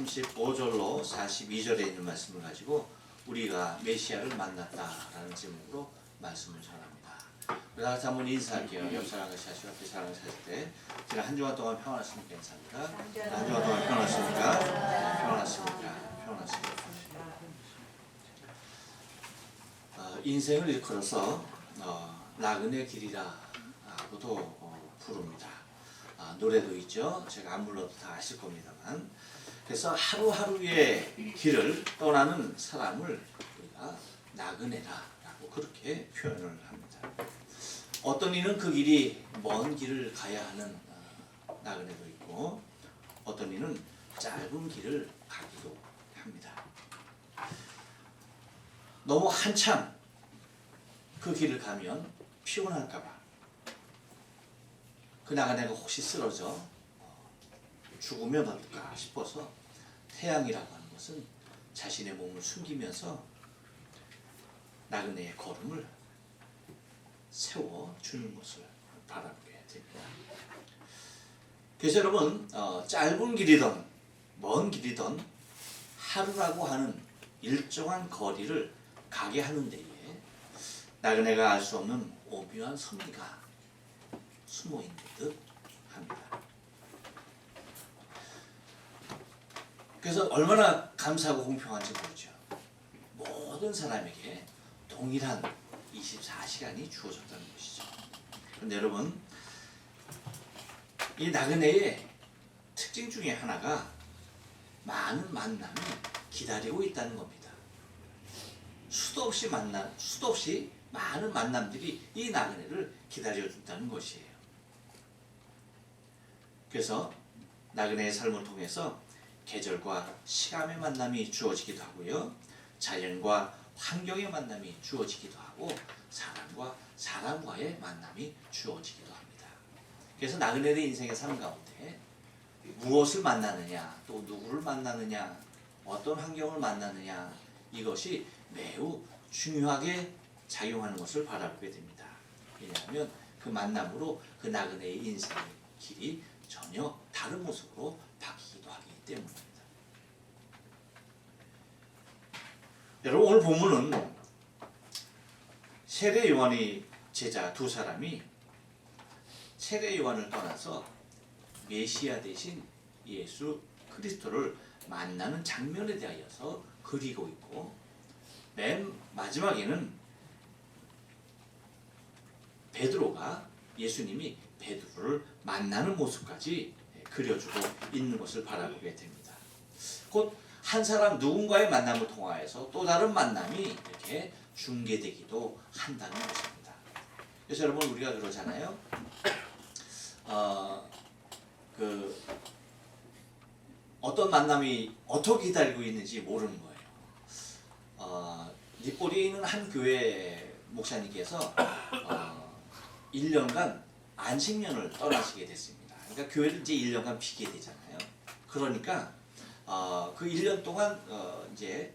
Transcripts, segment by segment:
35절로 42절에 있는 말씀을 가지고 우리가 메시아를 만났다라는 제목으로 말씀을 전합니다. 다 같이 한번 인사할게요. 옆 사람 같이 하시고 앞에 사람 같이 하실 때 제가 한 주간 동안 평안하십니까? 인사합니다. 한 주간 동안 평안하십니까? 평안하십니까? 인생을 일컬어서 나그네 길이라고도 부릅니다. 노래도 있죠. 제가 안 불러도 다 아실 겁니다만. 그래서 하루하루의 길을 떠나는 사람을 우리가 나그네라고 그렇게 표현을 합니다. 어떤 이는 그 길이 먼 길을 가야 하는 나그네도 있고, 어떤 이는 짧은 길을 가기도 합니다. 너무 한참 그 길을 가면 피곤할까봐 그 나그네가 혹시 쓰러져 죽으면 어떨까 싶어서 태양이라고 하는 것은 자신의 몸을 숨기면서 나그네의 걸음을 세워주는 것을 바라보게 됩니다. 그래서 여러분, 짧은 길이든 먼 길이든 하루라고 하는 일정한 거리를 가게 하는 데에 나그네가 알 수 없는 오묘한 섭리가 숨어 있는 듯 합니다. 그래서 얼마나 감사하고 공평한지 모르죠. 모든 사람에게 동일한 24시간이 주어졌다는 것이죠. 그런데 여러분, 이 나그네의 특징 중에 하나가 많은 만남이 기다리고 있다는 겁니다. 수도 없이 많은 만남들이 이 나그네를 기다려준다는 것이에요. 그래서 나그네의 삶을 통해서 계절과 시간의 만남이 주어지기도 하고요. 자연과 환경의 만남이 주어지기도 하고 사람과 사람과의 만남이 주어지기도 합니다. 그래서 나그네의 인생의 삶 가운데 무엇을 만나느냐, 또 누구를 만나느냐, 어떤 환경을 만나느냐, 이것이 매우 중요하게 작용하는 것을 바라보게 됩니다. 왜냐하면 그 만남으로 그 나그네의 인생의 길이 전혀 다른 모습으로 바뀌기도 하기 때문입니다. 여러분, 오늘 본문은 세례 요한의 제자 두 사람이 세례 요한을 떠나서 메시아 대신 예수 그리스도를 만나는 장면에 대하여서 그리고 있고, 맨 마지막에는 베드로가 예수님이 베드로를 만나는 모습까지 그려주고 있는 것을 바라보게 됩니다. 곧 한 사람 누군가의 만남을 통하여서 또 다른 만남이 이렇게 중개되기도 한다는 것입니다. 그래서 여러분, 우리가 그러잖아요. 어떤 만남이 어떻게 기다리고 있는지 모르는 거예요. 닛보리에 있는 한 교회 목사님께서 1년간 안식년을 떠나시게 됐습니다. 그러니까 교회를 이제 1년간 비게 되잖아요. 그러니까 그 1년 동안 이제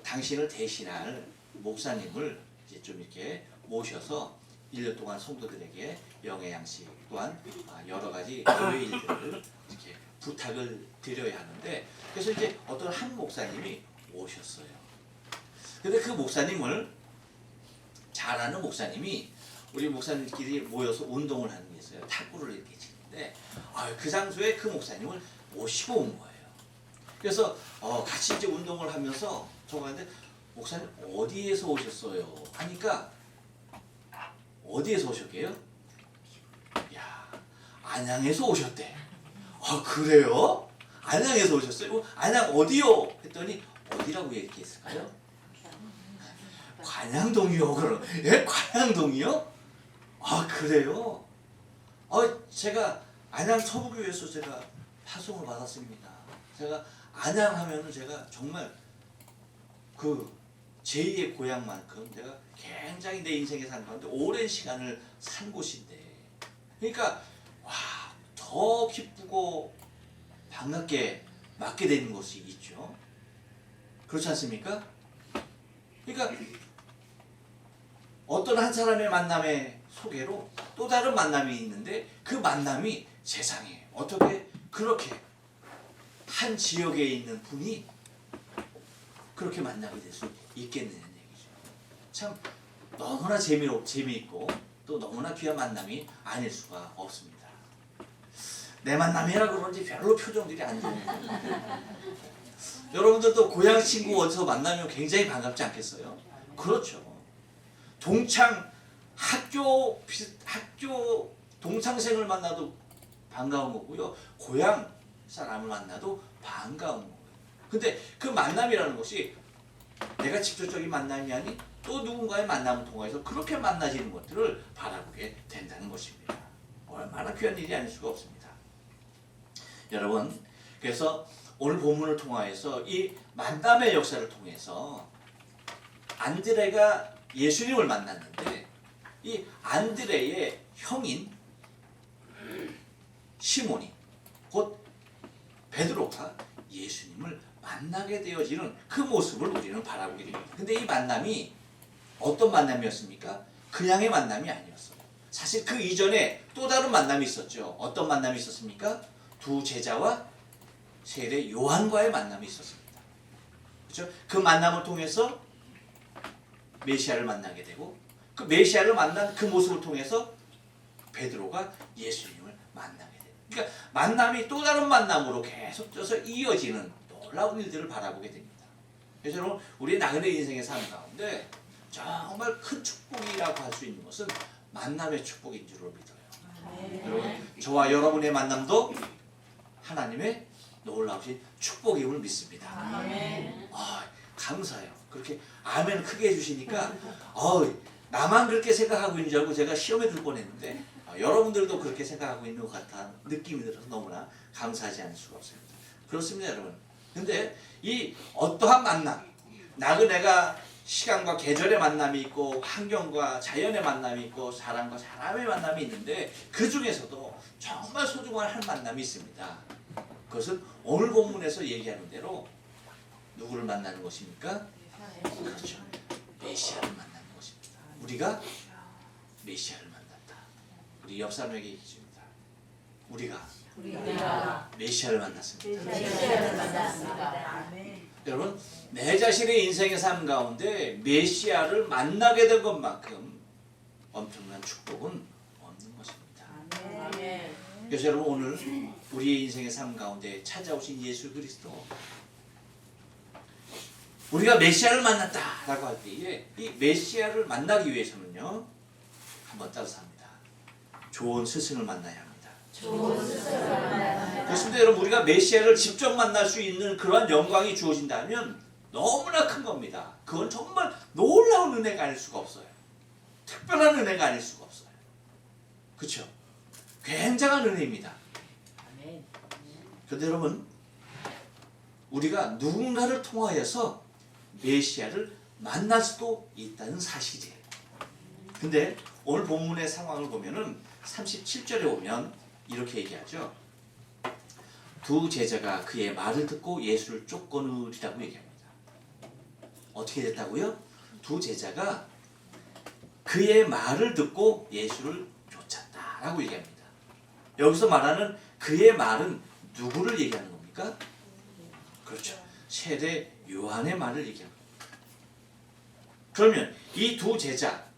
당신을 대신할 목사님을 이제 좀 이렇게 모셔서 1년 동안 성도들에게 영의 양식 또한 여러 가지 교회 일들을 이렇게 부탁을 드려야 하는데, 그래서 이제 어떤 한 목사님이 오셨어요. 근데 그 목사님을 잘 아는 목사님이 우리 목사님끼리 모여서 운동을 하는 게 있어요. 탁구를 이렇게 치는데 그 장소에 그 목사님을 모시고 온 거예요. 그래서 같이 이제 운동을 하면서 저거 하는데, 목사님 어디에서 오셨어요? 하니까 어디에서 오셨게요? 야, 안양에서 오셨대. 그래요? 안양에서 오셨어요? 안양 어디요? 했더니 어디라고 얘기했을까요? 관양동이요. 그럼 관양동이요? 그래요? 제가 안양 서부교회에서 제가 파송을 받았습니다. 제가 안양 하면은 제가 정말 그 제2의 고향만큼 내가 굉장히 내 인생에 산 가운데 오랜 시간을 산 곳인데, 그러니까 더 기쁘고 반갑게 맞게 되는 것이 있죠. 그렇지 않습니까? 그러니까 어떤 한 사람의 만남의 소개로 또 다른 만남이 있는데, 그 만남이 세상에 어떻게 그렇게 한 지역에 있는 분이 그렇게 만나게 될 수 있겠느냐는 얘기죠. 참 너무나 재미있고 또 너무나 귀한 만남이 아닐 수가 없습니다. 내 만남이라 그런지 별로 표정들이 안 좋네요. 여러분들도 고향 친구 어디서 만나면 굉장히 반갑지 않겠어요? 그렇죠. 동창 학교 동창생을 만나도 반가운 거고요. 고향 사람을 만나도 반가운 거예요. 근데 그 만남이라는 것이 내가 직접적인 만남이 아닌 또 누군가의 만남을 통해서 그렇게 만나지는 것들을 바라보게 된다는 것입니다. 얼마나 귀한 일이 아닐 수가 없습니다. 여러분, 그래서 오늘 본문을 통하여서 이 만남의 역사를 통해서 안드레가 예수님을 만났는데 이 안드레의 형인 시몬이 곧 베드로가 예수님을 만나게 되어지는 그 모습을 우리는 바라보게 됩니다. 근데 이 만남이 어떤 만남이었습니까? 그냥의 만남이 아니었어요. 사실 그 이전에 또 다른 만남이 있었죠. 어떤 만남이 있었습니까? 두 제자와 세례 요한과의 만남이 있었습니다. 그렇죠? 그 만남을 통해서 메시아를 만나게 되고 그 메시아를 만난 그 모습을 통해서 베드로가 예수님을 만나게 돼요. 그러니까 만남이 또 다른 만남으로 계속해서 이어지는 놀라운 일들을 바라보게 됩니다. 그래서 여러분, 우리 나그네 인생의 삶 가운데 정말 큰 축복이라고 할 수 있는 것은 만남의 축복인 줄로 믿어요. 여러분, 저와 여러분의 만남도 하나님의 놀라우신 축복임을 믿습니다. 감사해요. 그렇게 아멘 크게 해주시니까 나만 그렇게 생각하고 있는 줄 알고 제가 시험에 들 뻔했는데 여러분들도 그렇게 생각하고 있는 것 같은 느낌이 들어서 너무나 감사하지 않을 수가 없습니다. 그렇습니다, 여러분. 근데 이 어떠한 만남, 나그네가 시간과 계절의 만남이 있고 환경과 자연의 만남이 있고 사람과 사람의 만남이 있는데 그 중에서도 정말 소중한 한 만남이 있습니다. 그것은 오늘 본문에서 얘기하는 대로 누구를 만나는 것입니까? 그렇죠. 메시아를 만나는 것입니다. 우리가 메시아를 만났다. 우리 옆 사람에게 얘기해줍니다. 우리가 메시아를 만났습니다. 여러분, 내 자신의 인생의 삶 가운데 메시아를 만나게 된 것만큼 엄청난 축복은 없는 것입니다. 그래서 여러분, 오늘 우리의 인생의 삶 가운데 찾아오신 예수 그리스도, 우리가 메시아를 만났다라고 할 때에 이 메시아를 만나기 위해서는요, 한번 따라서 합니다. 좋은 스승을 만나야 합니다. 그렇습니다. 여러분, 우리가 메시아를 직접 만날 수 있는 그러한 영광이 주어진다면 너무나 큰 겁니다. 그건 정말 놀라운 은혜가 아닐 수가 없어요. 특별한 은혜가 아닐 수가 없어요. 그렇죠? 굉장한 은혜입니다. 그런데 여러분, 우리가 누군가를 통하여서 메시아를 만날 수도 있다는 사실이에요. 근데 오늘 본문의 상황을 보면은 37절에 오면 이렇게 얘기하죠. 두 제자가 그의 말을 듣고 예수를 쫓거느리라고 얘기합니다. 어떻게 됐다고요? 두 제자가 그의 말을 듣고 예수를 쫓았다라고 얘기합니다. 여기서 말하는 그의 말은 누구를 얘기하는 겁니까? 그렇죠. 세례 요한의 말을 얘기합니다. 그러면 이 두 제자,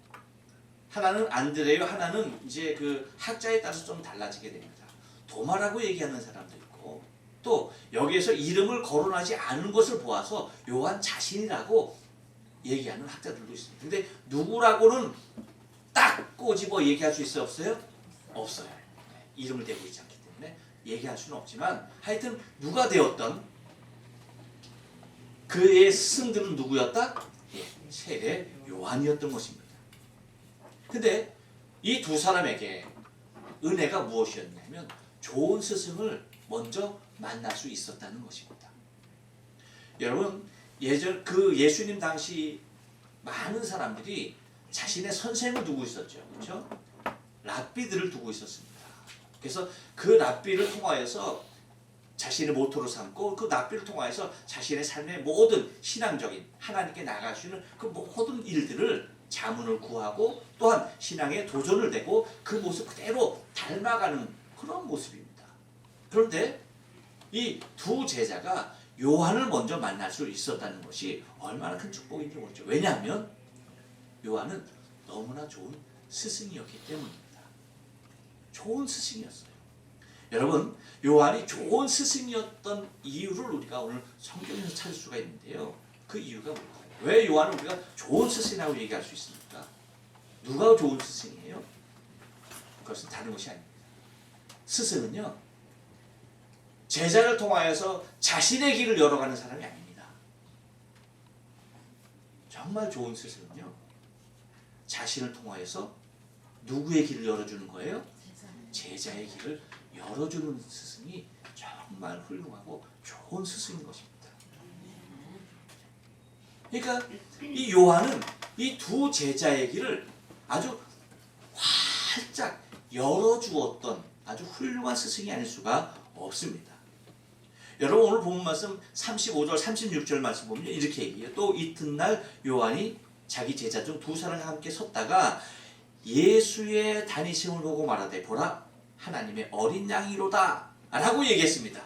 하나는 안드레요, 하나는 이제 그 학자에 따라서 좀 달라지게 됩니다. 도마라고 얘기하는 사람도 있고, 또 여기에서 이름을 거론하지 않은 것을 보아서 요한 자신이라고 얘기하는 학자들도 있습니다. 근데 누구라고는 딱 꼬집어 얘기할 수 있어요, 없어요? 없어요. 이름을 대고 있지 않기 때문에 얘기할 수는 없지만 하여튼 누가 되었던 그의 스승들은 누구였다? 세례 요한이었던 것입니다. 근데 이 두 사람에게 은혜가 무엇이었냐면 좋은 스승을 먼저 만날 수 있었다는 것입니다. 여러분, 예전 그 예수님 당시 많은 사람들이 자신의 선생을 두고 있었죠. 그렇죠? 랍비들을 두고 있었습니다. 그래서 그 랍비를 통하여서 자신의 모토로 삼고 그 랍비를 통하여서 자신의 삶의 모든 신앙적인 하나님께 나아갈 수 있는 그 모든 일들을 자문을 구하고 또한 신앙에 도전을 내고 그 모습 그대로 닮아가는 그런 모습입니다. 그런데 이 두 제자가 요한을 먼저 만날 수 있었다는 것이 얼마나 큰 축복인지 모르죠. 왜냐하면 요한은 너무나 좋은 스승이었기 때문입니다. 좋은 스승이었어요. 여러분, 요한이 좋은 스승이었던 이유를 우리가 오늘 성경에서 찾을 수가 있는데요. 그 이유가 뭘까요? 왜 요한을 우리가 좋은 스승이라고 얘기할 수 있습니까? 누가 좋은 스승이에요? 그것은 다른 것이 아닙니다. 스승은요, 제자를 통하여서 자신의 길을 열어가는 사람이 아닙니다. 정말 좋은 스승은요, 자신을 통하여서 누구의 길을 열어주는 거예요? 제자의 길을 열어주는 스승이 정말 훌륭하고 좋은 스승인 것입니다. 그러니까 이 요한은 이 두 제자의 길을 아주 활짝 열어주었던 아주 훌륭한 스승이 아닐 수가 없습니다. 여러분, 오늘 본문 말씀 35절 36절 말씀 보면 이렇게 얘기해요. 또 이튿날 요한이 자기 제자 중 두 사람과 함께 섰다가 예수의 다니심을 보고 말하되 보라 하나님의 어린 양이로다 라고 얘기했습니다.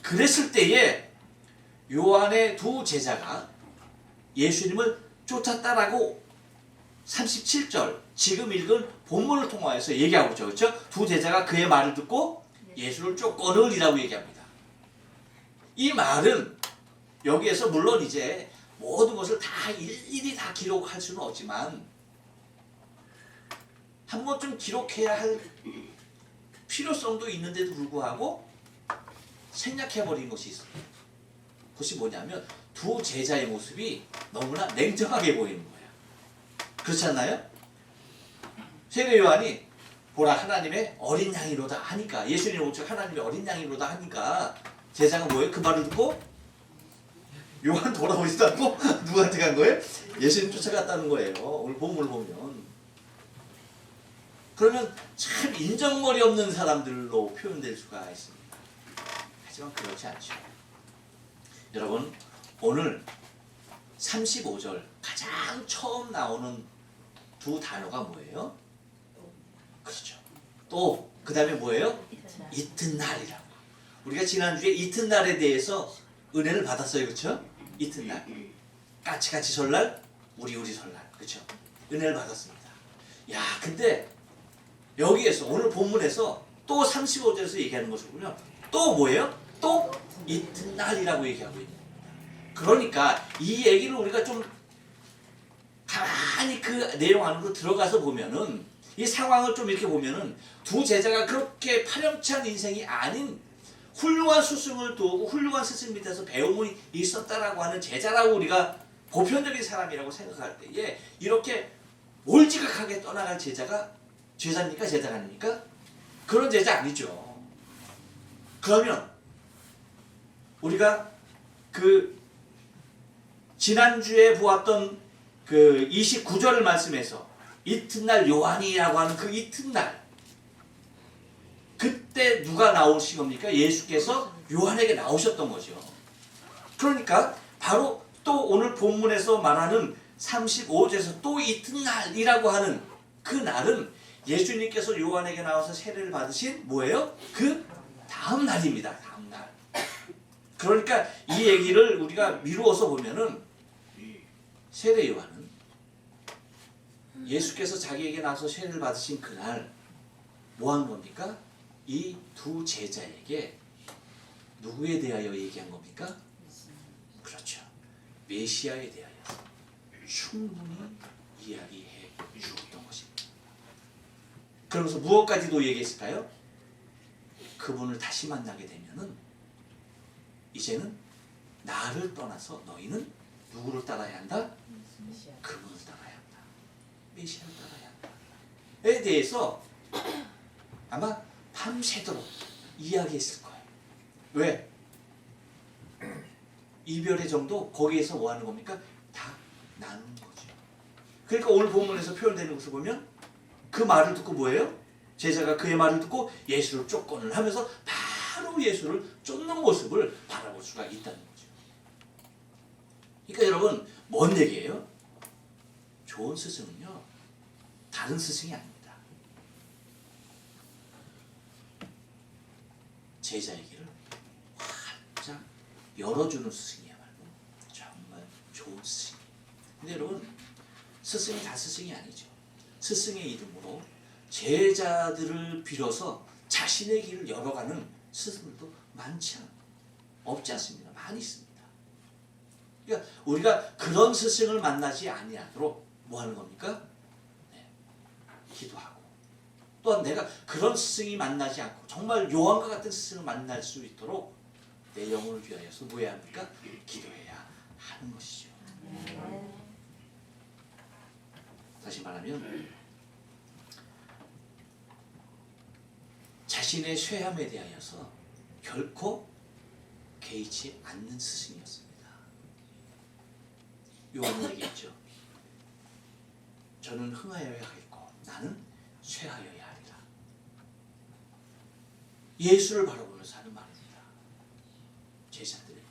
그랬을 때에 요한의 두 제자가 예수님을 쫓았다라고 37절 지금 읽은 본문을 통하여서 얘기하고 있죠. 그렇죠? 두 제자가 그의 말을 듣고 예수를 쫓거늘이라고 얘기합니다. 이 말은 여기에서 물론 이제 모든 것을 다 일일이 다 기록할 수는 없지만 한 번쯤 기록해야 할 필요성도 있는데도 불구하고 생략해버린 것이 있어요. 그것이 뭐냐면 두 제자의 모습이 너무나 냉정하게 보이는 거예요. 그렇지 않나요? 세례 요한이 보라 하나님의 어린 양이로다 하니까, 예수님 오직 하나님의 어린 양이로다 하니까 제자가 뭐예요? 그 말을 듣고 요한 돌아오지도 않고 누구한테 간 거예요? 예수님 쫓아갔다는 거예요. 오늘 본문을 보면. 그러면 참 인정머리 없는 사람들로 표현될 수가 있습니다. 하지만 그렇지 않죠. 여러분, 오늘 35절 가장 처음 나오는 두 단어가 뭐예요? 그렇죠. 또 그 다음에 뭐예요? 이튿날이라고. 우리가 지난주에 이튿날에 대해서 은혜를 받았어요. 그렇죠? 이튿날. 까치까치 설날, 우리 설날. 그렇죠? 은혜를 받았습니다. 야, 근데 여기에서 오늘 본문에서 또 35절에서 얘기하는 것을 보면 또 뭐예요? 또 이튿날이라고 얘기하고 있는 겁니다. 그러니까 이 얘기를 우리가 좀 가만히 그 내용 안으로 들어가서 보면은 이 상황을 좀 이렇게 보면은 두 제자가 그렇게 파렴치한 인생이 아닌 훌륭한 스승을 두고 훌륭한 스승 밑에서 배움이 있었다라고 하는 제자라고 우리가 보편적인 사람이라고 생각할 때에 이렇게 몰지각하게 떠나갈 제자가 제자입니까? 제자가 아닙니까? 그런 제자 아니죠. 그러면 우리가 그 지난주에 보았던 그 29절 말씀에서 이튿날 요한이라고 하는 그 이튿날, 그때 누가 나오신 겁니까? 예수께서 요한에게 나오셨던 거죠. 그러니까 바로 또 오늘 본문에서 말하는 35절에서 또 이튿날이라고 하는 그 날은 예수님께서 요한에게 나와서 세례를 받으신 뭐예요? 그 다음 날입니다. 다음 날. 그러니까 이 얘기를 우리가 미루어서 보면은 세례 요한은 예수께서 자기에게 나와서 세례를 받으신 그날 뭐 한 겁니까? 이 두 제자에게 누구에 대하여 얘기한 겁니까? 그렇죠. 메시아에 대하여 충분히 이야기해 주었던 것입니다. 그러면서 무엇까지도 얘기했을까요? 그분을 다시 만나게 되면은 이제는 나를 떠나서 너희는 누구를 따라야 한다? 그분을 따라야 한다. 메시아를 따라야 한다에 대해서 아마 밤새도록 이야기했을 거예요. 왜? 이별의 정도 거기에서 뭐 하는 겁니까? 다 나누는 거죠. 그러니까 오늘 본문에서 표현되는 것을 보면 그 말을 듣고 뭐예요? 제자가 그의 말을 듣고 예수를 쫓고는 하면서 바로 예수를 쫓는 모습을 바라볼 수가 있다는 거죠. 그러니까 여러분, 뭔 얘기예요? 좋은 스승은요, 다른 스승이 아닙니다. 제자의 길을 열어주는 스승이야말로 정말 좋은 스승이에요. 근데 여러분, 스승이 다 스승이 아니죠. 스승의 이름으로 제자들을 빌어서 자신의 길을 열어가는 스승들도 없지 않습니다. 많이 있습니다. 그러니까 우리가 그런 스승을 만나지 아니하도록 뭐 하는 겁니까? 네, 기도하고, 또한 내가 그런 스승이 만나지 않고 정말 요한과 같은 스승을 만날 수 있도록 내 영혼을 위하여서 뭐 해야 합니까? 기도해야 하는 것이죠. 다시 말하면 자신의 쇠함에 대하여서 결코 개의치 않는 스승이었습니다. 요한이 얘기했죠. 저는 흥하여야 하겠고 나는 쇠하여야 하리라. 예수를 바라보면서 하는 말입니다. 제자들에게.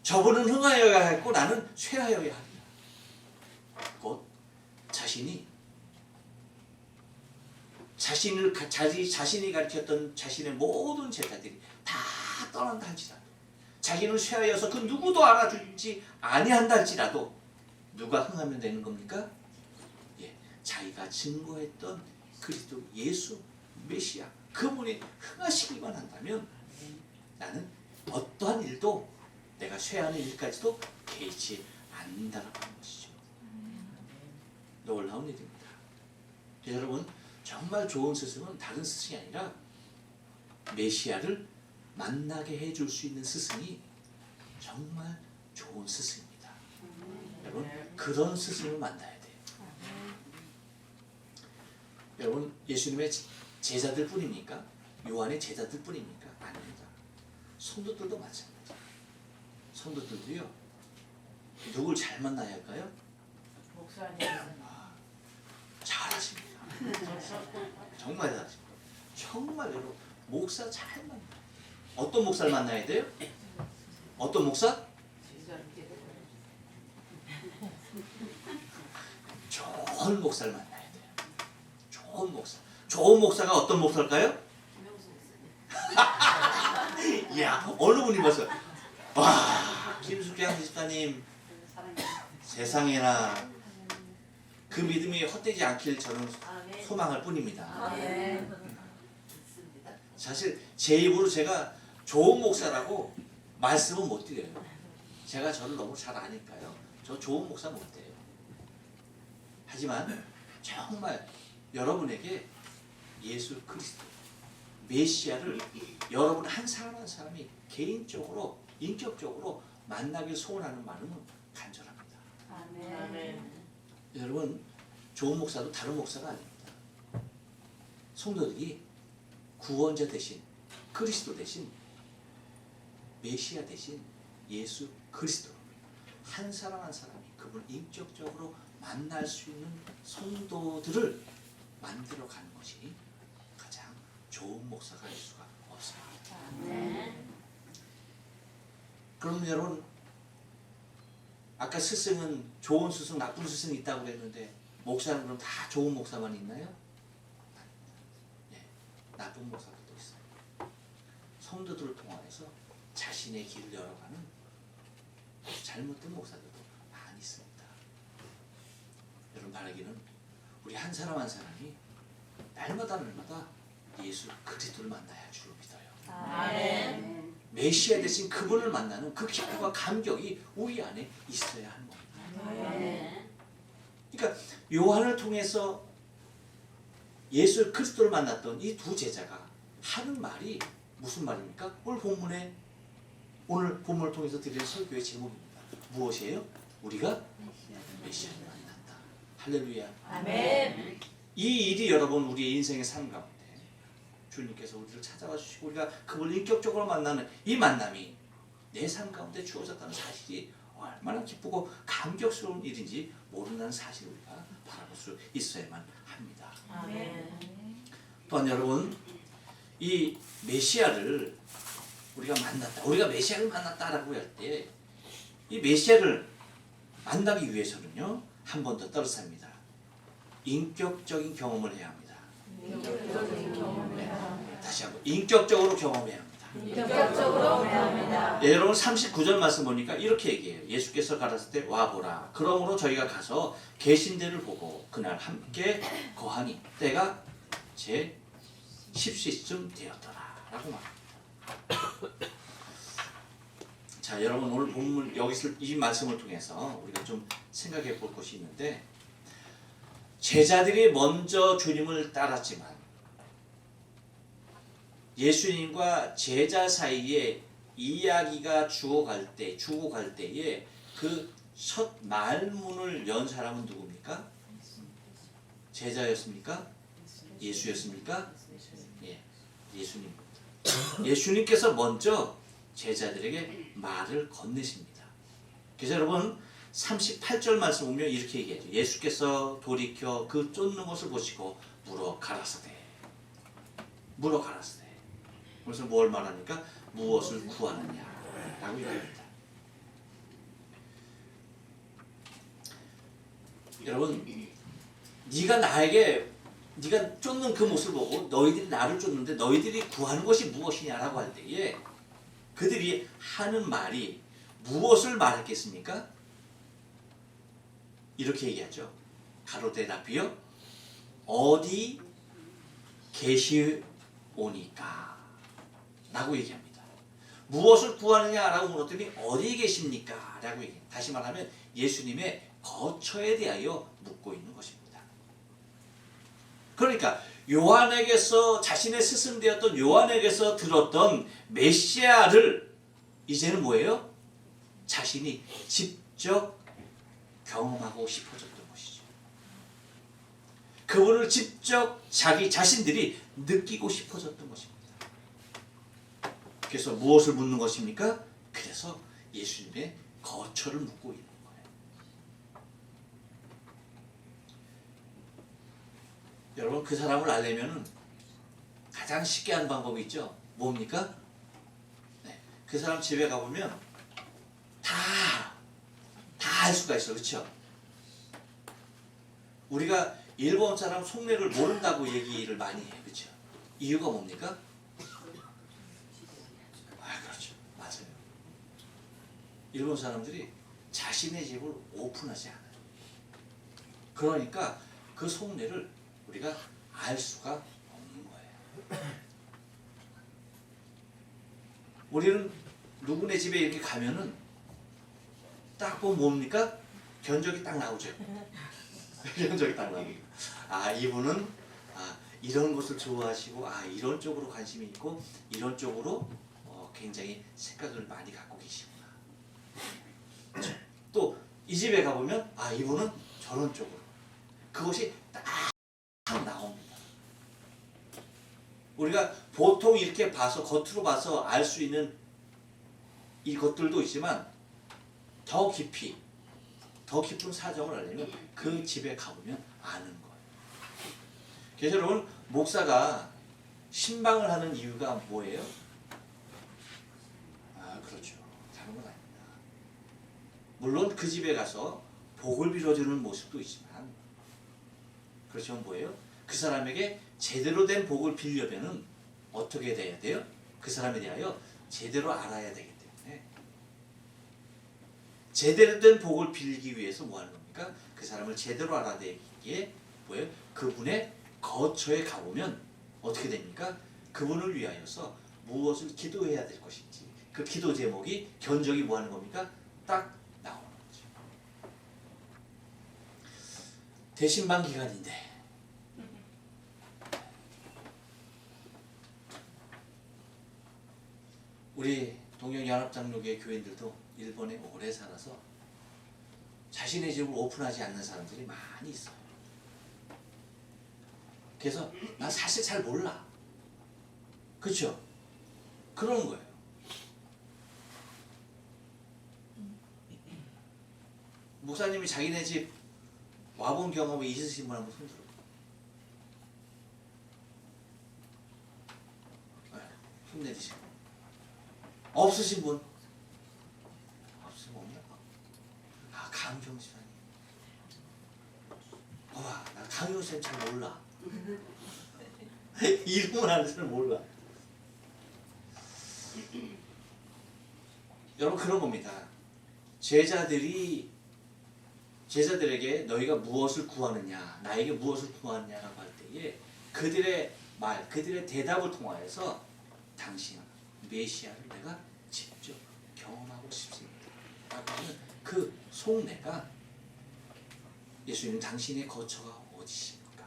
저분은 흥하여야 하겠고 나는 쇠하여야 하리라. 곧 자신이 자신이 가르쳤던 자신의 모든 제자들이 다 떠난다 할지라도, 자기는 쇠하여서 그 누구도 알아주지 아니한다 할지라도 누가 흥하면 되는 겁니까? 예, 자기가 증거했던 그리스도 예수 메시아 그분이 흥하시기만 한다면 나는 어떠한 일도 내가 쇠하는 일까지도 개의치 않는다라고 하는 것이죠. 놀라운 일입니다. 여러분, 정말 좋은 스승은 다른 스승이 아니라 메시아를 만나게 해줄 수 있는 스승이 정말 좋은 스승입니다. 여러분, 그런 스승을 만나야 돼요. 여러분, 예수님의 제자들 뿐입니까? 요한의 제자들 뿐입니까? 아닙니다. 성도들도 마찬가지예요. 성도들도요, 누굴 잘 만나야 할까요? 목사님. 잘하십니다. 정말 잘하십니다. 정말 여러분, 목사 잘 만나요. 어떤 목사를 만나야 돼요? 어떤 목사? 좋은 목사를 만나야 돼요. 좋은 목사. 좋은 목사가 어떤 목사일까요? 이야, 어느 분이 봤어요? 와, 김숙양 집사님 세상에나 그 믿음이 헛되지 않길 저는 소망할 뿐입니다. 사실 제 입으로 제가 좋은 목사라고 말씀은 못 드려요. 제가 저를 너무 잘 아니까요. 저 좋은 목사 못 돼요. 하지만 정말 여러분에게 예수 그리스도 메시아를 여러분 한 사람 한 사람이 개인적으로 인격적으로 만나길 소원하는 마음은 간절합니다. 아멘. 여러분, 좋은 목사도 다른 목사가 아닙니다. 성도들이 구원자 대신 그리스도 대신 메시아 대신 예수 그리스도 한 사람 한 사람이 그분을 인격적으로 만날 수 있는 성도들을 만들어가는 것이 가장 좋은 목사가 될 수가 없습니다. 그럼 여러분, 아까 스승은 좋은 스승, 나쁜 스승이 있다고 그랬는데 목사는 그럼 다 좋은 목사만 있나요? 네, 나쁜 목사들도 있어요. 성도들을 통해서 자신의 길을 열어가는 잘못된 목사들도 많이 있습니다. 여러분, 바라기는 우리 한 사람 한 사람이 날마다 예수 그리스도를 만나야 주로 믿어요. 아멘. 메시아 대신 그분을 만나는 그 기쁨과 감격이 우리 안에 있어야 하는 겁니다. 아멘. 그러니까 요한을 통해서 예수 그리스도를 만났던 이 두 제자가 하는 말이 무슨 말입니까? 오늘 본문을 통해서 드리는 설교의 제목입니다. 무엇이에요? 우리가 메시아를 만났다. 할렐루야. 아멘. 이 일이 여러분 우리의 인생의 삶 가운데 주님께서 우리를 찾아와 주시고 우리가 그분을 인격적으로 만나는 이 만남이 내 삶 가운데 주어졌다는 사실이 얼마나 기쁘고 감격스러운 일인지 모른다는 사실을 우리가 바라볼 수 있어야만 합니다. 아멘. 또한 여러분, 이 메시아를 우리가 만났다, 우리가 메시아를 만났다라고 할 때 이 메시아를 만나기 위해서는요, 한 번 더 떨어집니다. 인격적인 경험을 해야 합니다. 다시 한번 인격적으로 경험해야 합니다. 인격적으로 배웁니다. 예, 여러분 39절 말씀 보니까 이렇게 얘기해요. 예수께서 가라사대 때 와보라. 그러므로 저희가 가서 계신 데를 보고 그날 함께 거하니 때가 제 10시쯤 되었더라 라고 말합니다. 자, 여러분 오늘 본문 여기서 이 말씀을 통해서 우리가 좀 생각해 볼 것이 있는데, 제자들이 먼저 주님을 따랐지만 예수님과 제자 사이에 이야기가 죽어갈 때에 그 첫 말문을 연 사람은 누굽니까? 제자였습니까? 예수였습니까? 예, 예수님입니다. 예수님께서 먼저 제자들에게 말을 건네십니다. 그래서 여러분 38절 말씀 보면 이렇게 얘기하죠. 예수께서 돌이켜 그 쫓는 것을 보시고 물어 가라사대. 그래서 뭘 말합니까? 무엇을 구하느냐라고 얘기합니다. 여러분, 네가 쫓는 그 모습을 보고 너희들이 나를 쫓는데 너희들이 구하는 것이 무엇이냐라고 할 때에 그들이 하는 말이 무엇을 말했겠습니까? 이렇게 얘기하죠. 가로되 라피여 어디 계시오니까 라고 얘기합니다. 무엇을 구하느냐라고 물었더니 어디 계십니까? 라고 얘기합니다. 다시 말하면 예수님의 거처에 대하여 묻고 있는 것입니다. 그러니까 요한에게서, 자신의 스승되었던 요한에게서 들었던 메시아를 이제는 뭐예요? 자신이 직접 경험하고 싶어졌던 것이죠. 그분을 직접 자기 자신들이 느끼고 싶어졌던 것입니다. 그래서 무엇을 묻는 것입니까? 그래서 예수님의 거처를 묻고 있는 거예요. 여러분, 그 사람을 알려면 가장 쉽게 하는 방법이 있죠. 뭡니까? 네, 그 사람 집에 가보면 다 알 수가 있어. 그렇죠? 우리가 일본 사람 속내를 모른다고 얘기를 많이 해요. 그렇죠? 이유가 뭡니까? 그렇죠. 맞아요. 일본 사람들이 자신의 집을 오픈하지 않아요. 그러니까 그 속내를 우리가 알 수가 없는 거예요. 우리는 누구네 집에 이렇게 가면은 딱 보면 뭡니까? 견적이 딱 나오죠. 견적이 딱 나옵니다. 이분은 이런 것을 좋아하시고 이런 쪽으로 관심이 있고 이런 쪽으로 굉장히 생각을 많이 갖고 계시구나. 또 이 집에 가보면 이분은 저런 쪽으로, 그것이 딱 나옵니다. 우리가 보통 이렇게 봐서, 겉으로 봐서 알 수 있는 이것들도 있지만 더 깊은 사정을 알려면 그 집에 가보면 아는 거예요. 그래서 여러분, 목사가 신방을 하는 이유가 뭐예요? 그렇죠. 다른 건 아닙니다. 물론 그 집에 가서 복을 빌어주는 모습도 있지만, 그렇지만 뭐예요? 그 사람에게 제대로 된 복을 빌려면은 어떻게 돼야 돼요? 그 사람에 대하여 제대로 알아야 되기 때문에, 제대로 된 복을 빌기 위해서 뭐 하는 겁니까? 그 사람을 제대로 알아내기에 뭐예요? 그분의 거처에 가보면 어떻게 됩니까? 그분을 위하여서 무엇을 기도해야 될 것인지, 그 기도 제목이, 견적이 뭐 하는 겁니까? 딱 나오는 거죠. 대신방 기간인데 우리 동영연합장로교회 교인들도 일본에 오래 살아서 자신의 집을 오픈하지 않는 사람들이 많이 있어요. 그래서 나 사실 잘 몰라. 그렇죠? 그런 거예요. 목사님이 자기네 집 와본 경험이 있으신 분 한번 손들어. 힘내주시고. 없으신 분? 없으면 없나? 강경 집사님. 나 강경 쌤 잘 몰라. 이름을 아는 사람 몰라. 여러분 그런 겁니다. 제자들에게 너희가 무엇을 구하느냐, 나에게 무엇을 구하느냐라고 할 때에 그들의 말, 그들의 대답을 통하여서 당신 메시아를 내가 직접 경험하고 싶습니다. 라고 하는 그 속내가 예수님 당신의 거처가 어디십니까?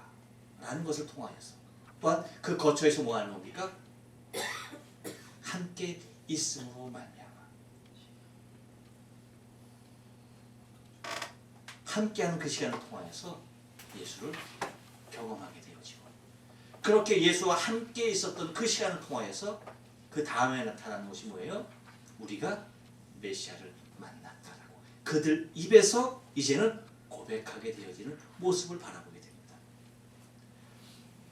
라는 것을 통하여서 또한 그 거처에서 뭐 하는 겁니까? 함께 있음으로 말미암아 함께하는 그 시간을 통하여서 예수를 경험하게 되어지고 그렇게 예수와 함께 있었던 그 시간을 통하여서 그 다음에 나타나는 것이 뭐예요? 우리가 메시아를 만났다라고 그들 입에서 이제는 고백하게 되어지는 모습을 바라보게 됩니다.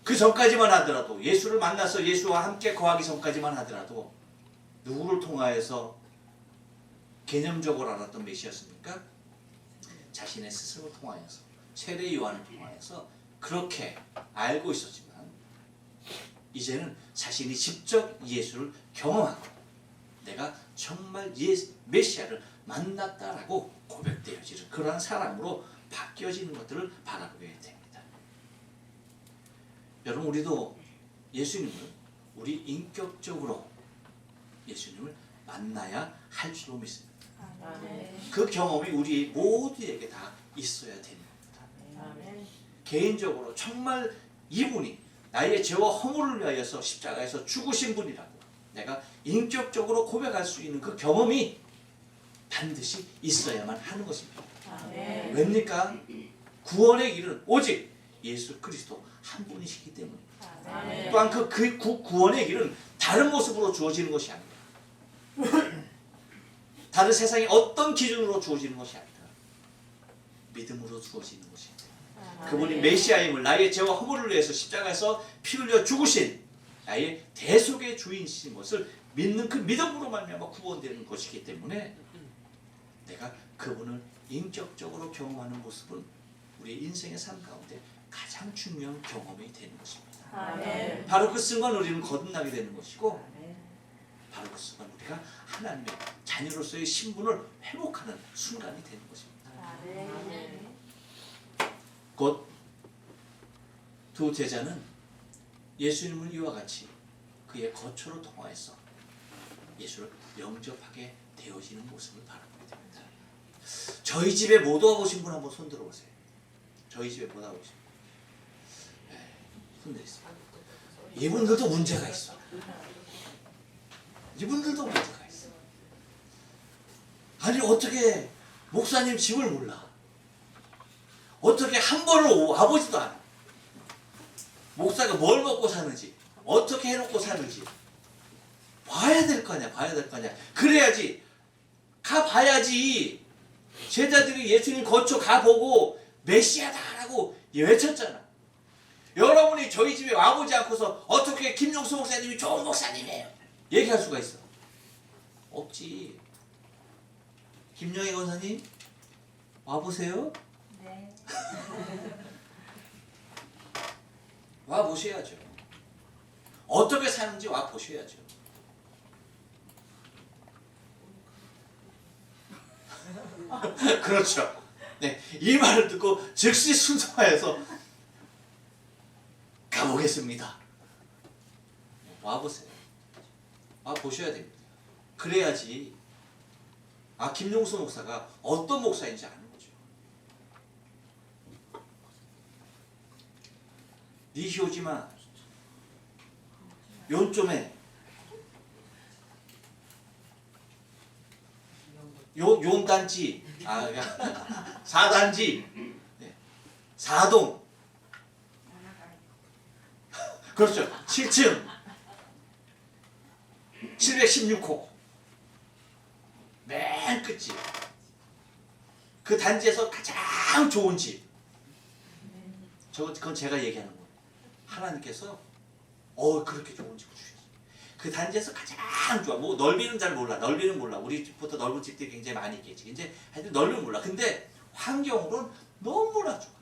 그 전까지만 하더라도 예수를 만나서 예수와 함께 거하기 전까지만 하더라도 누구를 통하여서 개념적으로 알았던 메시아였습니까? 자신의 스승을 통하여서 세례 요한을 통하여서 그렇게 알고 있었지만 이제는 자신이 직접 예수를 경험하고 내가 정말 메시아를 만났다라고 고백되어지는 그러한 사람으로 바뀌어지는 것들을 바라보게 됩니다. 여러분 우리도 예수님을 우리 인격적으로 예수님을 만나야 할 줄로 믿습니다. 아멘. 그 경험이 우리 모두에게 다 있어야 됩니다. 아멘. 개인적으로 정말 이분이 나의 죄와 허물을 위하여서 십자가에서 죽으신 분이라고 내가 인격적으로 고백할 수 있는 그 경험이 반드시 있어야만 하는 것입니다. 아멘. 왜입니까? 구원의 길은 오직 예수 그리스도 한 분이시기 때문입니다. 아멘. 또한 그 구원의 길은 다른 모습으로 주어지는 것이 아닙니다. 다른 세상의 어떤 기준으로 주어지는 것이 아니라 믿음으로 주어지는 것입니다. 그분이 메시아임을 나의 죄와 허물을 위해서 십자가에서 피 흘려 죽으신 나의 대속의 주인이신 것을 믿는 그 믿음으로 말미암아 구원되는 것이기 때문에 내가 그분을 인격적으로 경험하는 모습은 우리 인생의 삶 가운데 가장 중요한 경험이 되는 것입니다. 아멘. 바로 그 순간 우리는 거듭나게 되는 것이고 아멘. 바로 그 순간 우리가 하나님의 자녀로서의 신분을 회복하는 순간이 되는 것입니다. 아멘. 곧 두 제자는 예수님을 이와 같이 그의 거처로 통하여서 예수를 영접하게 되어지는 모습을 바라보게 됩니다. 저희 집에 못 와보신 분 한번 손 들어보세요. 저희 집에 못 와보신 분. 네, 손 들으세요. 이분들도 문제가 있어. 이분들도 문제가 있어. 아니 어떻게 목사님 집을 몰라? 어떻게 한 번을 와보지도 않아? 목사가 뭘 먹고 사는지 어떻게 해놓고 사는지 봐야 될 거 아니야. 봐야 될 거 아니야. 그래야지 가봐야지. 제자들이 예수님 거쳐 가보고 메시아다라고 외쳤잖아. 여러분이 저희 집에 와보지 않고서 어떻게 김용수 목사님이 좋은 목사님이에요 얘기할 수가 있어? 없지. 김영희 권사님 와보세요. 네. 와보셔야죠. 어떻게 사는지 와보셔야죠. 그렇죠. 네, 이 말을 듣고 즉시 순종하여서 가보겠습니다. 와보세요. 와보셔야 됩니다. 그래야지 김용수 목사가 어떤 목사인지 아는 거죠. 니시오지마 요쯤에 용단지 4단지 4동 그렇죠. 7층 716호 맨 끝이 그 단지에서 가장 좋은 집. 그건 제가 얘기하는 거예요. 하나님께서 그렇게 좋은 집을 주셨어요. 그 단지에서 가장 좋아. 뭐 넓이는 잘 몰라. 넓이는 몰라. 우리 집보다 넓은 집들이 굉장히 많이 있겠지. 이제 하여튼 넓이는 몰라. 근데 환경으로는 너무나 좋아.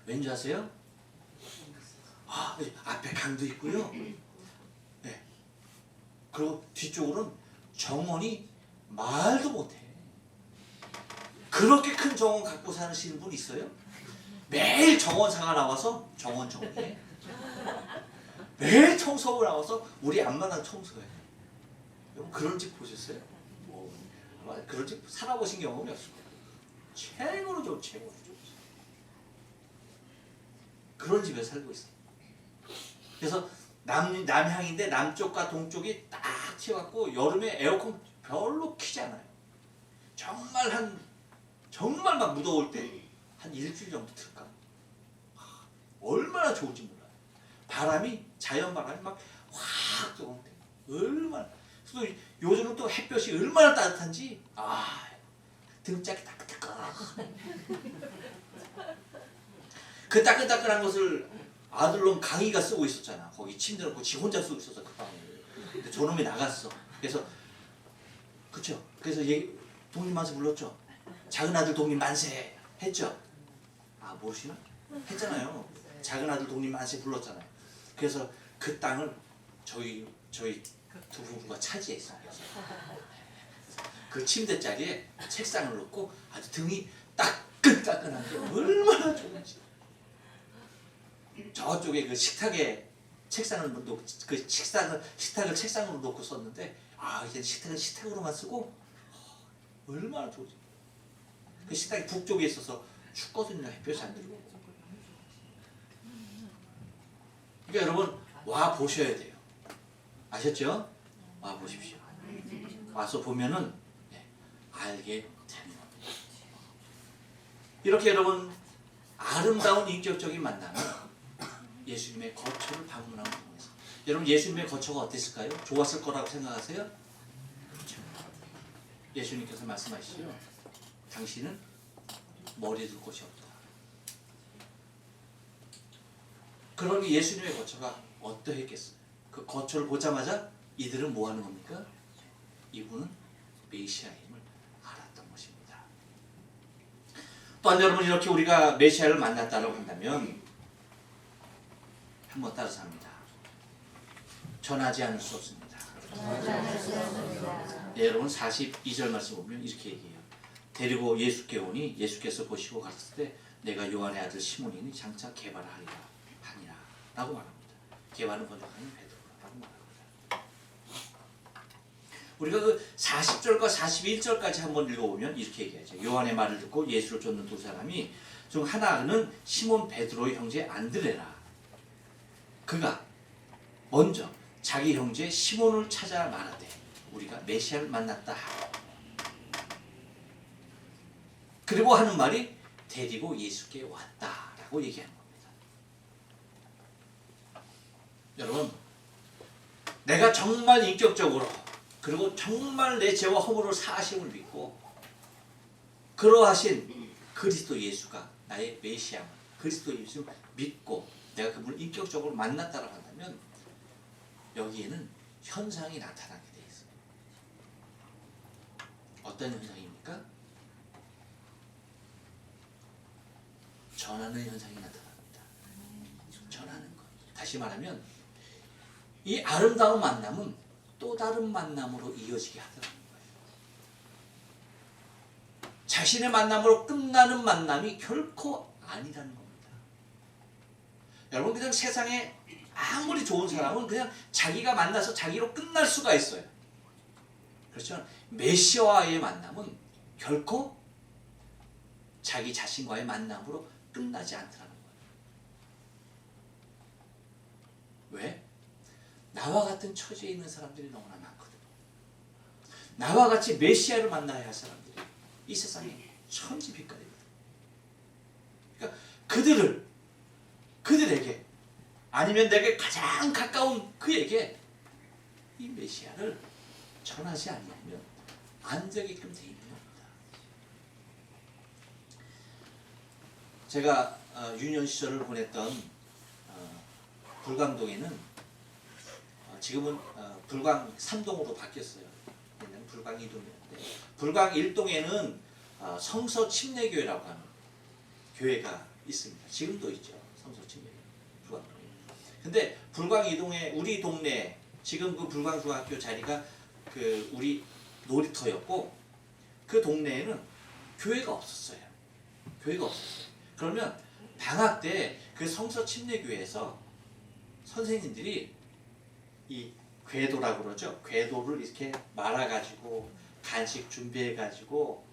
왠지 아세요? 앞에 강도 있고요. 네. 그리고 뒤쪽으로는 정원이 말도 못해. 그렇게 큰 정원 갖고 사시는 분 있어요? 매일 정원사가 나와서 정원 정리해. 매일 청소하고 나와서 우리 앞마당 청소해. 여러분 그런 집 보셨어요? 아마 그런 집 살아보신 경험이 없을 거예요. 최고로 좋은 최고로 좋은 그런 집에 살고 있어요. 그래서 남향인데 남쪽과 동쪽이 딱 튀어갖고 여름에 에어컨 별로 키지 않아요. 정말 막 무더울 때 한 일주일 정도 틀까? 얼마나 좋은지 몰라요. 바람이 자연 바람이 막 확 들어오는데 얼마나. 그래서 요즘은 또 햇볕이 얼마나 따뜻한지 등짝이 따끈따끈. 그 따끈따끈한 것을 아들놈 강희가 쓰고 있었잖아. 거기 침대 놓고 지 혼자 쓰고 있었어 그 방을. 근데 저놈이 나갔어. 그래서 그쵸? 그래서 독립만세 불렀죠. 작은 아들 독립 만세 했죠. 모르시나? 했잖아요. 작은 아들 독립 만세 불렀잖아요. 그래서 그 땅을 저희 두 부부가 차지했어요. 그 침대 자리에 책상을 놓고 아주 등이 따끈따끈한 게 얼마나 좋은지. 저쪽에 그 식탁에 책상을 놓고 그 식탁을 책상으로 놓고 썼는데 이제 식탁은 식탁으로만 쓰고 얼마나 좋지. 그 식탁이 북쪽에 있어서 춥거든요. 햇볕이 안 들고. 그러니까 여러분 와 보셔야 돼요. 아셨죠? 와 보십시오. 와서 보면은 알게 되는 겁니다. 이렇게 여러분 아름다운 인격적인 만남은 예수님의 거처를 방문하는 겁니다. 여러분 예수님의 거처가 어땠을까요? 좋았을 거라고 생각하세요? 그렇죠. 예수님께서 말씀하시죠. 당신은 머리 둘 곳이 없다. 그러니 예수님의 거처가 어떠했겠어요? 그 거처를 보자마자 이들은 뭐 하는 겁니까? 이분은 메시아임을 알았던 것입니다. 또한 여러분 이렇게 우리가 메시아를 만났다고 한다면 한번 따라서 합니다. 전하지 않을 수 없습니다. 네, 여러분 42절 말씀 보면 이렇게 얘기해요. 데리고 예수께 오니 예수께서 보시고 가셨을 때 내가 요한의 아들 시몬이니 장차 게바라 하니라 라고 말합니다. 게바는 번역하면 베드로라고 말합니다. 우리가 그 40절과 41절까지 한번 읽어보면 이렇게 얘기하죠. 요한의 말을 듣고 예수를 쫓는 두 사람이 중 하나는 시몬 베드로의 형제 안드레라. 그가 먼저 자기 형제 시몬을 찾아 말하되 우리가 메시아를 만났다 하고 그리고 하는 말이 데리고 예수께 왔다라고 얘기하는 겁니다. 여러분 내가 정말 인격적으로 그리고 정말 내 죄와 허물을 사하심을 믿고 그러하신 그리스도 예수가 나의 메시아 그리스도 예수를 믿고 내가 그분을 인격적으로 만났다고 한다면 여기에는 현상이 나타나게 돼 있어요. 어떤 현상입니까? 전하는 현상이 나타납니다. 전하는 것. 다시 말하면 이 아름다운 만남은 또 다른 만남으로 이어지게 하더라는 거예요. 자신의 만남으로 끝나는 만남이 결코 아니라는 겁니다. 여러분 그냥 세상에 아무리 좋은 사람은 그냥 자기가 만나서 자기로 끝날 수가 있어요. 그렇죠? 메시아와의 만남은 결코 자기 자신과의 만남으로 끝나지 않더라는 거예요. 왜? 나와 같은 처지에 있는 사람들이 너무나 많거든요. 나와 같이 메시아를 만나야 할 사람들이 이 세상에 천지빛깔입니다. 그러니까 그들에게 아니면 내게 가장 가까운 그에게 이 메시아를 전하지 않으면 안 되게끔 되어 있는 겁니다. 제가 유년 시절을 보냈던 불광동에는 지금은 불광 3동으로 바뀌었어요. 옛날에 불광 2동이었는데 불광 1동에는 성서 침례교회라고 하는 교회가 있습니다. 지금도 있죠. 성서 침례교회 불광동에. 근데 불광 2동에 우리 동네 지금 그 불광중학교 자리가 그 우리 놀이터였고 그 동네에는 교회가 없었어요. 교회가 없었어요. 그러면 방학 때 그 성서 침례교회에서 선생님들이 이 궤도라고 그러죠. 궤도를 이렇게 말아가지고 간식 준비해가지고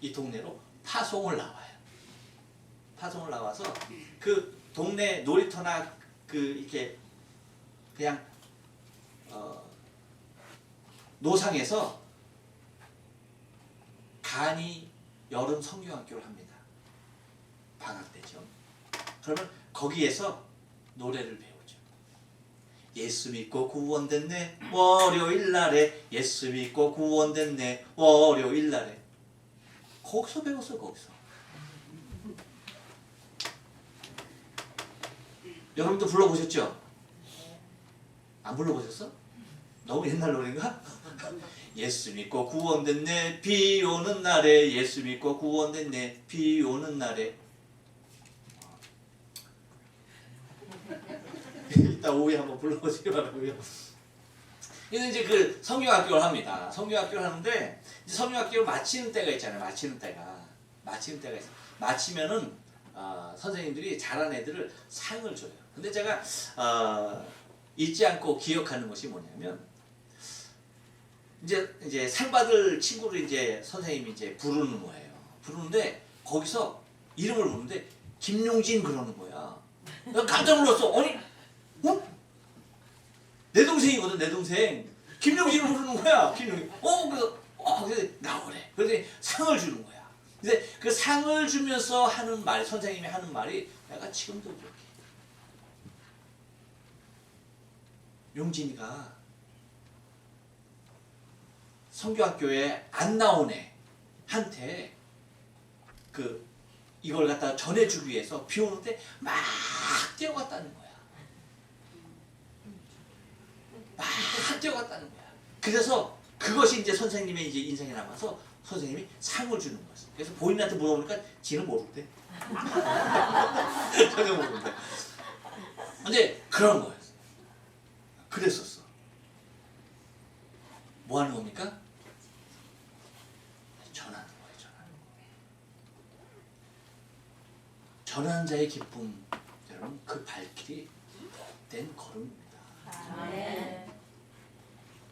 이 동네로 파송을 나와요. 파송을 나와서 그 동네 놀이터나 그 이렇게 그냥 노상에서 간이 여름 성경학교를 합니다. 방학 때죠. 그러면 거기에서 노래를 배우죠. 예수 믿고 구원됐네 월요일 날에 예수 믿고 구원됐네 월요일 날에 거기서 배웠어요. 거기서. 여러분도 불러보셨죠? 안 불러보셨어? 너무 옛날 노래인가? 예수 믿고 구원됐네 비 오는 날에 예수 믿고 구원됐네 비 오는 날에 이따 오후에 한번 불러보시기 바라고요. 이는 이제 그 성경학교를 합니다. 성경학교를 하는데 이제 성경학교를 마치는 때가 있잖아요. 마치는 때가 있어요. 마치면은 선생님들이 잘한 애들을 상을 줘요. 근데 제가 잊지 않고 기억하는 것이 뭐냐면 이제 상 받을 친구를 이제 선생님이 이제 부르는 거예요. 부르는데 거기서 이름을 부르는데 김용진 그러는 거야. 나 깜짝 놀랐어. 아니, 내 동생이거든, 내 동생. 김용진을 부르는 거야. 김용진. 그래서 나오래. 그래서 상을 주는 거야. 근데 그 상을 주면서 하는 말, 선생님이 하는 말이 내가 지금도 기억해. 용진이가 성교학교에 안 나온 애한테 이걸 갖다 전해주기 위해서 비 오는데 막 뛰어갔다는 거야. 막 뛰어갔다는 거야. 그래서 그것이 이제 선생님의 이제 인생에 남아서 선생님이 상을 주는 거였어. 그래서 본인한테 물어보니까 지는 모르대. 전혀 모르는데. 근데 그런 거였어. 그랬었어. 뭐 하는 겁니까? 전하는 거예요, 전하는 거. 전하는 자의 기쁨, 여러분, 그 발길이 된 걸음입니다. 아멘.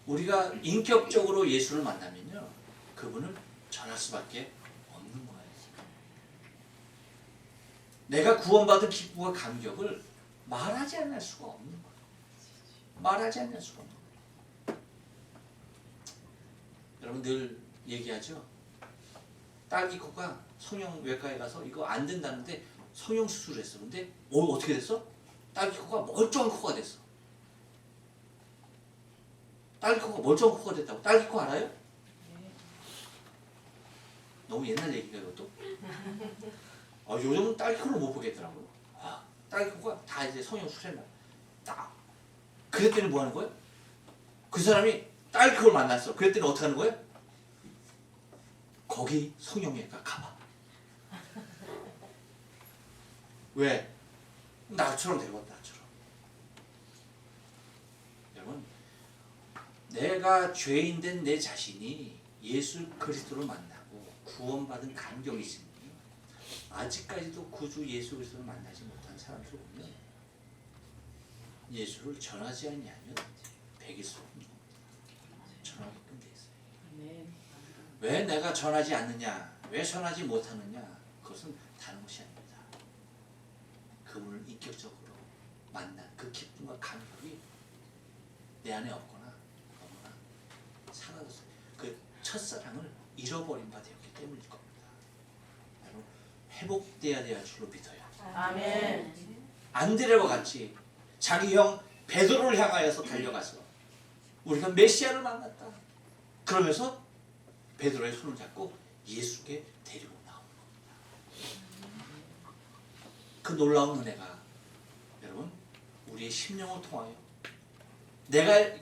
우리가 인격적으로 예수를 만나면요, 그분을 전할 수밖에 없는 거예요. 내가 구원받은 기쁨과 감격을 말하지 않을 수가 없는 거예요. 말하지 않을 수가 없는 거예요. 여러분 늘 얘기하죠. 딸기 코가 성형외과에 가서 이거 안 된다는데 성형 수술을 했어. 근데 어떻게 됐어? 딸기 코가 멀쩡한 코가 됐어. 딸기 코가 멀쩡한 코가 됐다고. 딸기 코 알아요? 너무 옛날 얘기가 이것도? 요즘은 딸기 코를 못 보겠더라고요. 딸기 코가 다 이제 성형 수술했나. 딱. 그랬더니 뭐 하는 거예요? 그 사람이 딸기 코를 만났어. 그랬더니 어떻게 하는 거예요? 거기 성형외과 가봐. 왜? 나처럼 되거든, 나처럼. 여러분, 내가 죄인 된 내 자신이 예수 그리스도를 만나고 구원받은 감격이 있으니 아직까지도 구주 예수 그리스도를 만나지 못한 사람들 보면 예수를 전하지 않냐면 백일 수 없는 겁니다. 전하게끔 돼 있어요. 왜 내가 전하지 않느냐? 왜 전하지 못하느냐? 그것은 다른 것이 아닙니다. 그분을 인격적으로 만난 그 기쁨과 감격이 내 안에 없거나 너무나 사라졌어요. 그 첫사랑을 잃어버린 바 되었기 때문일 겁니다. 여러분, 회복돼야 될 줄로 믿어요. 아멘. 안드레와 같이 자기 형 베드로를 향하여서 달려가서 우리가 메시아를 만났다. 그러면서 베드로의 손을 잡고 예수께 데리고 나오는 겁니다. 그 놀라운 은혜가 여러분 우리의 심령을 통하여 내가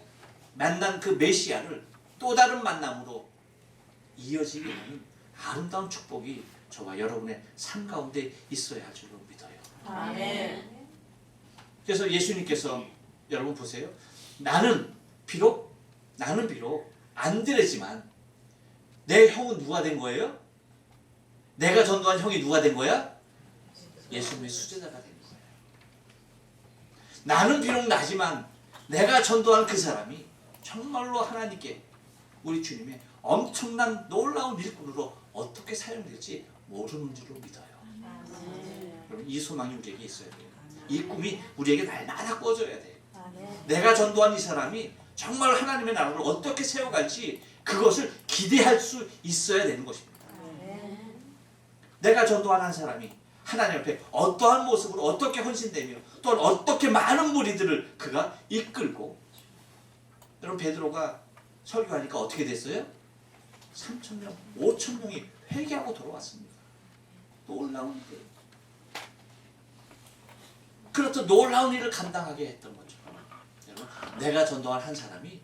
만난 그 메시아를 또 다른 만남으로 이어지게 하는 아름다운 축복이 저와 여러분의 삶 가운데 있어야 할 줄로 믿어요. 아멘. 그래서 예수님께서 여러분 보세요. 나는 비록 안 되지만 내 형은 누가 된 거예요? 내가 전도한 형이 누가 된 거야? 예수님의 수제자가 된 거예요. 나는 비록 나지만 내가 전도한 그 사람이 정말로 하나님께 우리 주님의 엄청난 놀라운 일꾼으로 어떻게 사용될지 모르는 줄로 믿어요. 여러분 이 소망이 우리에게 있어야 돼요. 이 꿈이 우리에게 날마다 꿔줘야 돼요. 내가 전도한 이 사람이 정말 하나님의 나라를 어떻게 세워갈지 그것을 기대할 수 있어야 되는 것입니다. 내가 전도한 한 사람이 하나님 앞에 어떠한 모습으로 어떻게 헌신되며 또한 어떻게 많은 무리들을 그가 이끌고, 여러분 베드로가 설교하니까 어떻게 됐어요? 3,000명, 5,000명이 회개하고 돌아왔습니다. 놀라운 일. 그렇듯 놀라운 일을 감당하게 했던 거죠. 여러분, 내가 전도한 한 사람이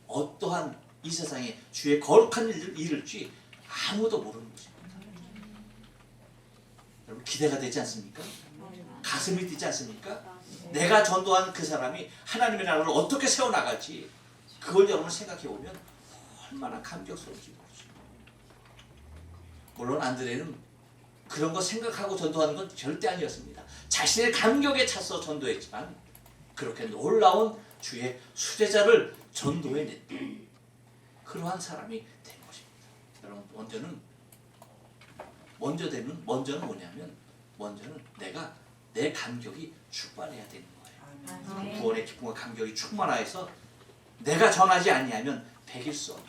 어떠한 이 세상에 주의 거룩한 일을 이룰지 아무도 모르는 것입니다. 여러분 기대가 되지 않습니까? 가슴이 뛰지 않습니까? 내가 전도한 그 사람이 하나님의 나라를 어떻게 세워나갈지 그걸 여러분 생각해보면 얼마나 감격스러운지 모르죠. 물론 안드레는 그런 거 생각하고 전도하는 건 절대 아니었습니다. 자신의 감격에 차서 전도했지만 그렇게 놀라운 주의 수제자를 전도해냈던 그러한 사람이 된 것입니다. 여러분 먼저는 뭐냐면 먼저는 내가 내 감격이 충만해야 되는 거예요. 구원의 기쁨과 감격이 충만하여서 내가 전하지 아니하면 백일 수 없는.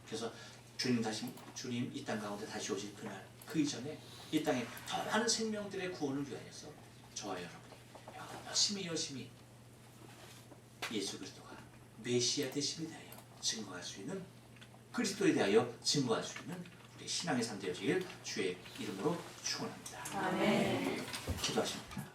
그래서 주님 이 땅 가운데 다시 오실 그날 그 이전에 이 땅에 더 많은 생명들의 구원을 위하여서 저와 여러분이 열심히 예수 그리스도가 메시아 되심에 대하여 증거할 수 있는, 그리스도에 대하여 증거할 수 있는 우리 신앙의 삶 되어지길 주의 이름으로 축원합니다. 아멘. 기도하십니다.